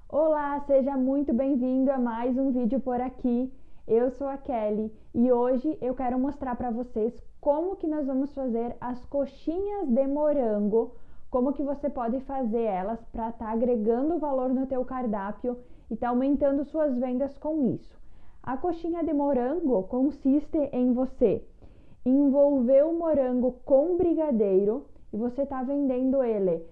Olá, seja muito bem-vindo a mais um vídeo por aqui. Eu sou a Kelly e hoje eu quero mostrar para vocês como que nós vamos fazer as coxinhas de morango, como que você pode fazer elas para estar agregando valor no teu cardápio e tá aumentando suas vendas com isso. A coxinha de morango consiste em você envolver o morango com brigadeiro e você está vendendo ele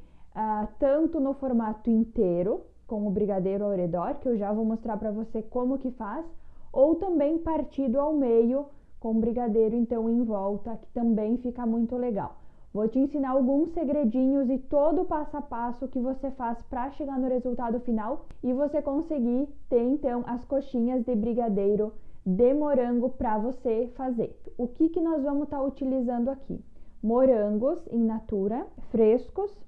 tanto no formato inteiro, com o brigadeiro ao redor, que eu já vou mostrar para você como que faz, ou também partido ao meio, com brigadeiro então em volta, que também fica muito legal. Vou te ensinar alguns segredinhos e todo o passo a passo que você faz para chegar no resultado final e você conseguir ter então as coxinhas de brigadeiro de morango para você fazer. O que nós vamos estar utilizando aqui? Morangos in natura, frescos,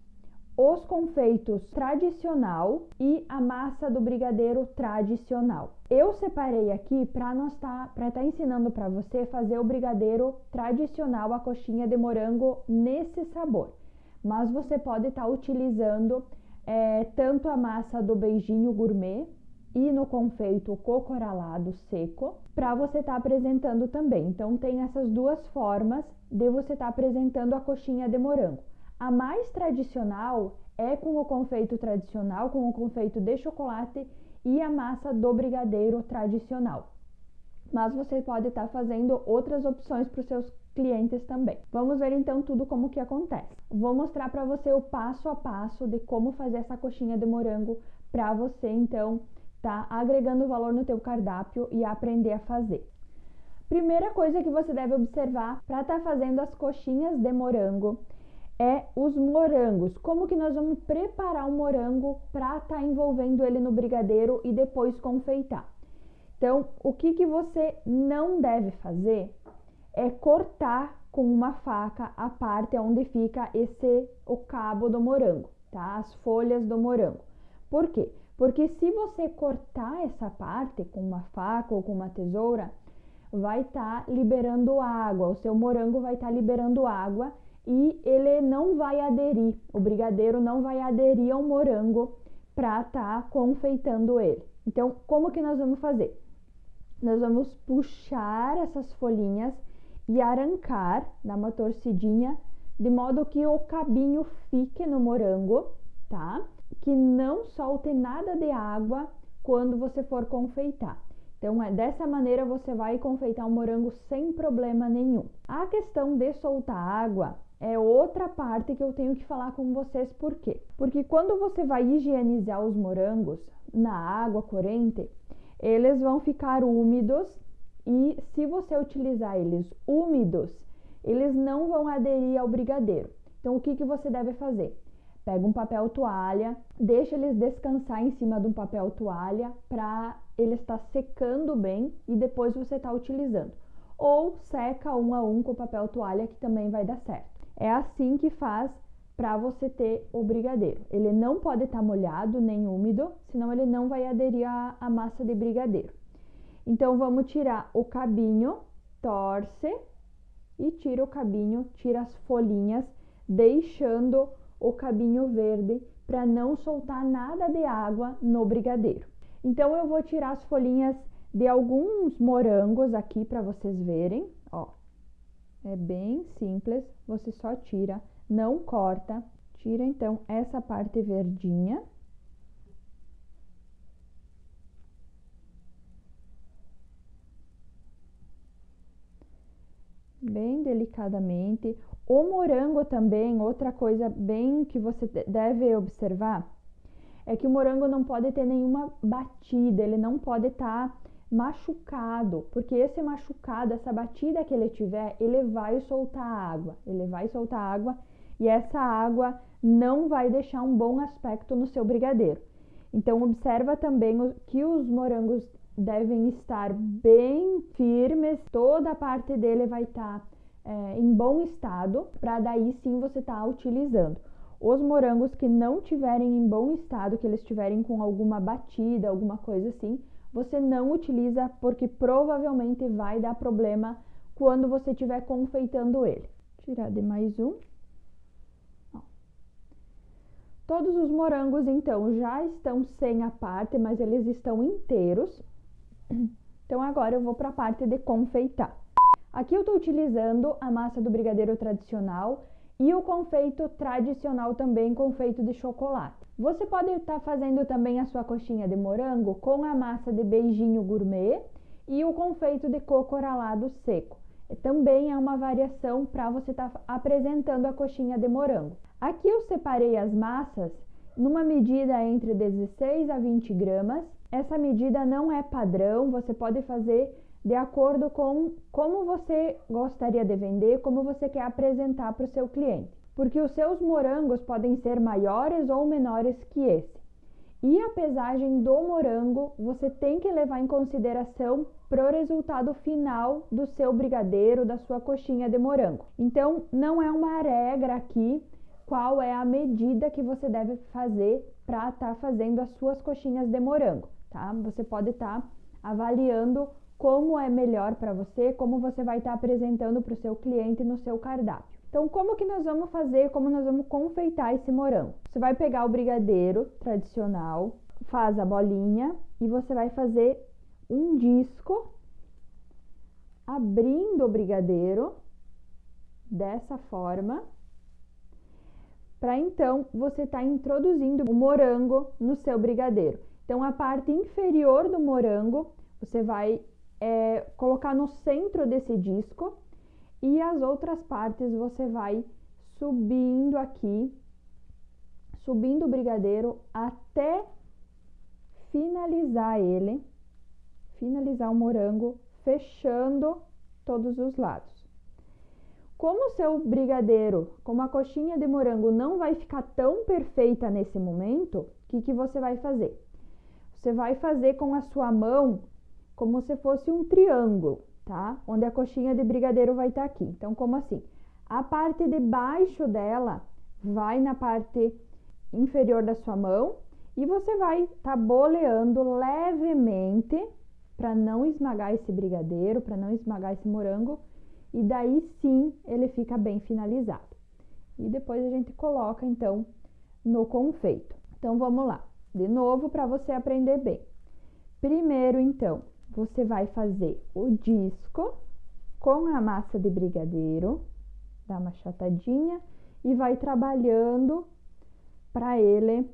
os confeitos tradicional e a massa do brigadeiro tradicional. Eu separei aqui para estar ensinando para você fazer o brigadeiro tradicional, a coxinha de morango nesse sabor. Mas você pode estar utilizando tanto a massa do beijinho gourmet e no confeito coco ralado seco, para você estar apresentando também. Então tem essas duas formas de você estar apresentando a coxinha de morango. A mais tradicional é com o confeito tradicional, com o confeito de chocolate e a massa do brigadeiro tradicional. Mas você pode estar fazendo outras opções para os seus clientes também. Vamos ver então tudo como que acontece. Vou mostrar para você o passo a passo de como fazer essa coxinha de morango para você então tá agregando valor no teu cardápio e aprender a fazer. Primeira coisa que você deve observar para estar fazendo as coxinhas de morango é os morangos. Como que nós vamos preparar o morango para estar envolvendo ele no brigadeiro e depois confeitar. Então, o que você não deve fazer é cortar com uma faca a parte onde fica o cabo do morango, tá? As folhas do morango. Por quê? Porque se você cortar essa parte com uma faca ou com uma tesoura, vai estar liberando água, o seu morango vai estar liberando água e ele não vai aderir, o brigadeiro não vai aderir ao morango para estar confeitando ele. Então, como que nós vamos fazer? Nós vamos puxar essas folhinhas e arrancar, dar uma torcidinha, de modo que o cabinho fique no morango, tá? Que não solte nada de água quando você for confeitar. Então, dessa maneira você vai confeitar o morango sem problema nenhum. A questão de soltar água é outra parte que eu tenho que falar com vocês. Por quê? Porque quando você vai higienizar os morangos na água corrente, eles vão ficar úmidos e se você utilizar eles úmidos, eles não vão aderir ao brigadeiro. Então, o que você deve fazer? Pega um papel toalha, deixa eles descansar em cima de um papel toalha para ele estar secando bem e depois você está utilizando. Ou seca um a um com o papel toalha que também vai dar certo. É assim que faz para você ter o brigadeiro. Ele não pode estar molhado nem úmido, senão ele não vai aderir à massa de brigadeiro. Então, vamos tirar o cabinho, torce e tira o cabinho, tira as folhinhas, deixando o cabinho verde para não soltar nada de água no brigadeiro. Então, eu vou tirar as folhinhas de alguns morangos aqui para vocês verem, ó. É bem simples, você só tira, não corta. Tira então essa parte verdinha. Bem delicadamente. O morango também, outra coisa bem que você deve observar, é que o morango não pode ter nenhuma batida, ele não pode estar machucado, porque esse machucado, essa batida que ele tiver, ele vai soltar água, e essa água não vai deixar um bom aspecto no seu brigadeiro. Então, observa também que os morangos devem estar bem firmes, toda a parte dele vai estar em bom estado, para daí sim você estar utilizando. Os morangos que não tiverem em bom estado, que eles estiverem com alguma batida, alguma coisa assim, você não utiliza porque provavelmente vai dar problema quando você estiver confeitando ele. Tirar de mais um. Ó. Todos os morangos, então, já estão sem a parte, mas eles estão inteiros. Então, agora eu vou para a parte de confeitar. Aqui eu estou utilizando a massa do brigadeiro tradicional e o confeito tradicional também, confeito de chocolate. Você pode estar fazendo também a sua coxinha de morango com a massa de beijinho gourmet e o confeito de coco ralado seco. Também é uma variação para você estar apresentando a coxinha de morango. Aqui eu separei as massas numa medida entre 16 a 20 gramas. Essa medida não é padrão, você pode fazer de acordo com como você gostaria de vender, como você quer apresentar para o seu cliente. Porque os seus morangos podem ser maiores ou menores que esse. E a pesagem do morango você tem que levar em consideração para o resultado final do seu brigadeiro, da sua coxinha de morango. Então, não é uma regra aqui qual é a medida que você deve fazer para estar fazendo as suas coxinhas de morango, tá? Você pode estar avaliando como é melhor para você, como você vai estar apresentando para o seu cliente no seu cardápio. Então, como que nós vamos fazer, como nós vamos confeitar esse morango? Você vai pegar o brigadeiro tradicional, faz a bolinha e você vai fazer um disco abrindo o brigadeiro dessa forma, para então você estar introduzindo o morango no seu brigadeiro. Então, a parte inferior do morango você vai colocar no centro desse disco e as outras partes você vai subindo aqui, subindo o brigadeiro até finalizar ele, finalizar o morango, fechando todos os lados. Como o seu brigadeiro, como a coxinha de morango não vai ficar tão perfeita nesse momento, o que você vai fazer? Você vai fazer com a sua mão como se fosse um triângulo, tá? Onde a coxinha de brigadeiro vai estar aqui. Então, como assim? A parte de baixo dela vai na parte inferior da sua mão e você vai estar boleando levemente para não esmagar esse brigadeiro, para não esmagar esse morango, e daí sim ele fica bem finalizado. E depois a gente coloca então no confeito. Então vamos lá, de novo para você aprender bem. Primeiro então, você vai fazer o disco com a massa de brigadeiro, dá uma achatadinha e vai trabalhando para ele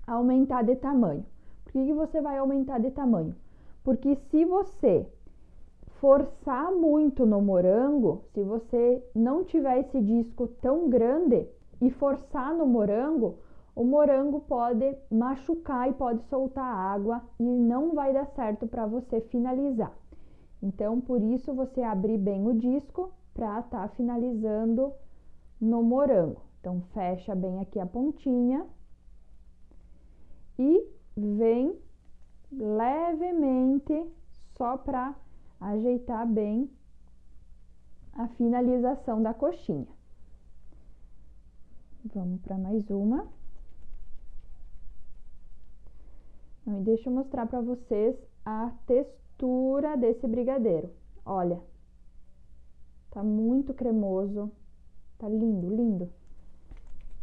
aumentar de tamanho. Por que você vai aumentar de tamanho? Porque se você forçar muito no morango, se você não tiver esse disco tão grande e forçar no morango, o morango pode machucar e pode soltar água e não vai dar certo para você finalizar. Então, por isso, você abrir bem o disco para estar finalizando no morango. Então, fecha bem aqui a pontinha e vem levemente só para ajeitar bem a finalização da coxinha. Vamos para mais uma. E deixa eu mostrar para vocês a textura desse brigadeiro. Olha, tá muito cremoso, tá lindo, lindo.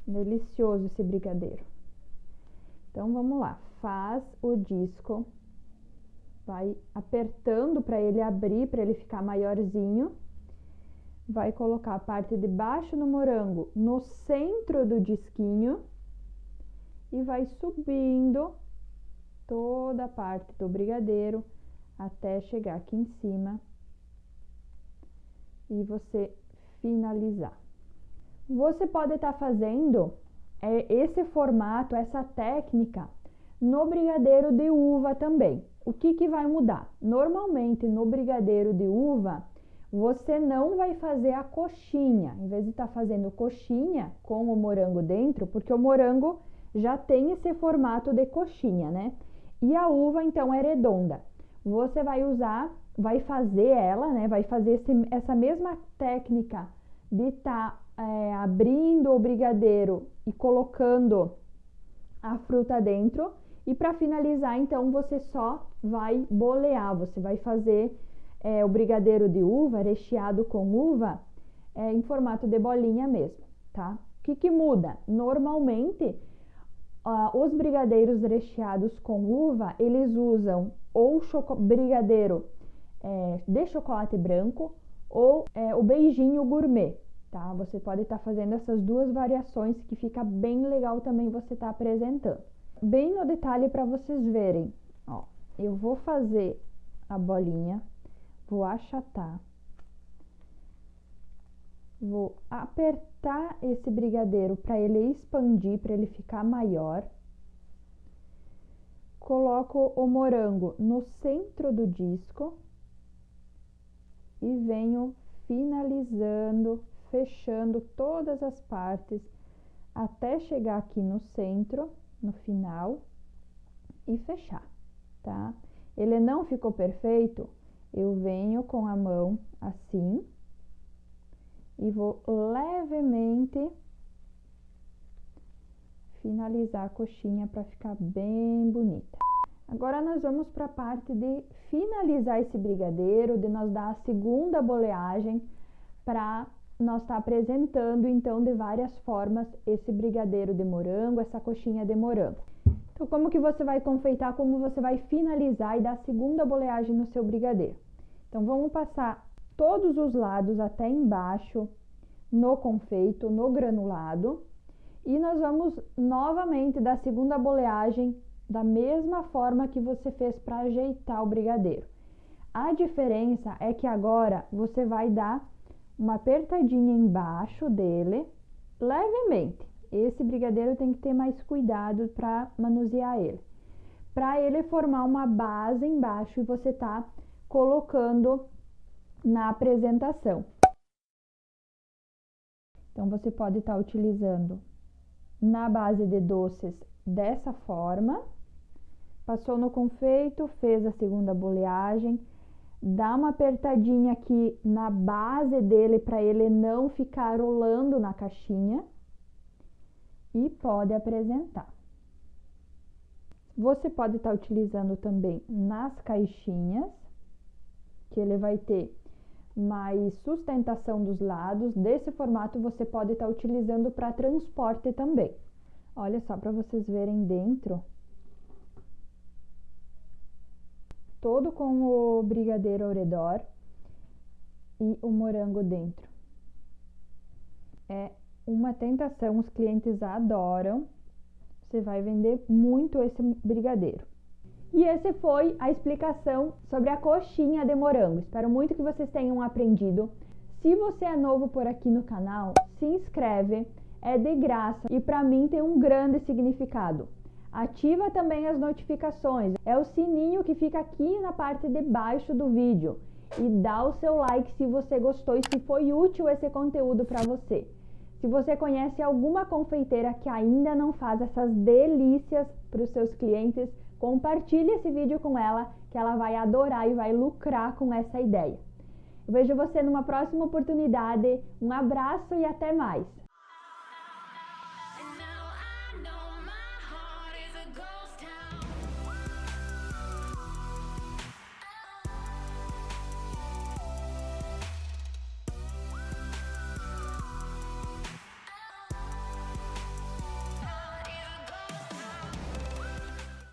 Delicioso esse brigadeiro. Então, vamos lá. Faz o disco, vai apertando para ele abrir, para ele ficar maiorzinho. Vai colocar a parte de baixo no morango no centro do disquinho e vai subindo toda a parte do brigadeiro até chegar aqui em cima e você finalizar. Você pode estar fazendo esse formato, essa técnica no brigadeiro de uva também. O que vai mudar? Normalmente no brigadeiro de uva você não vai fazer a coxinha, em vez de estar fazendo coxinha com o morango dentro, porque o morango já tem esse formato de coxinha, né? E a uva então é redonda. Você vai usar, vai fazer ela, né? Vai fazer essa mesma técnica de estar abrindo o brigadeiro e colocando a fruta dentro. E para finalizar, então, você só vai bolear, você vai fazer o brigadeiro de uva, recheado com uva, em formato de bolinha mesmo, tá? que muda? Normalmente, os brigadeiros recheados com uva, eles usam ou brigadeiro de chocolate branco ou o beijinho gourmet, tá? Você pode estar fazendo essas duas variações que fica bem legal também você tá apresentando. Bem no detalhe para vocês verem, ó, eu vou fazer a bolinha, vou achatar, vou apertar esse brigadeiro para ele expandir, para ele ficar maior. Coloco o morango no centro do disco e venho finalizando, fechando todas as partes até chegar aqui no centro, no final, e fechar, tá? Ele não ficou perfeito, eu venho com a mão assim e vou levemente finalizar a coxinha para ficar bem bonita. Agora nós vamos para a parte de finalizar esse brigadeiro, de nós dar a segunda boleagem para nós estar apresentando então de várias formas esse brigadeiro de morango, essa coxinha de morango. Então, como que você vai confeitar, como você vai finalizar e dar a segunda boleagem no seu brigadeiro? Então, vamos passar todos os lados até embaixo no confeito, no granulado, e nós vamos novamente dar a segunda boleagem da mesma forma que você fez para ajeitar o brigadeiro. A diferença é que agora você vai dar uma apertadinha embaixo dele, levemente. Esse brigadeiro tem que ter mais cuidado para manusear ele. Para ele formar uma base embaixo e você tá colocando na apresentação. Então, você pode estar utilizando na base de doces dessa forma. Passou no confeito, fez a segunda boleagem, dá uma apertadinha aqui na base dele para ele não ficar rolando na caixinha e pode apresentar. Você pode estar utilizando também nas caixinhas, que ele vai ter mais sustentação dos lados. Desse formato você pode estar utilizando para transporte também. Olha só para vocês verem dentro. Todo com o brigadeiro ao redor e o morango dentro. É uma tentação, os clientes adoram. Você vai vender muito esse brigadeiro. E esse foi a explicação sobre a coxinha de morango. Espero muito que vocês tenham aprendido. Se você é novo por aqui no canal, se inscreve, é de graça e para mim tem um grande significado. Ativa também as notificações, é o sininho que fica aqui na parte de baixo do vídeo. E dá o seu like se você gostou e se foi útil esse conteúdo para você. Se você conhece alguma confeiteira que ainda não faz essas delícias para os seus clientes, compartilhe esse vídeo com ela, que ela vai adorar e vai lucrar com essa ideia. Eu vejo você numa próxima oportunidade. Um abraço e até mais!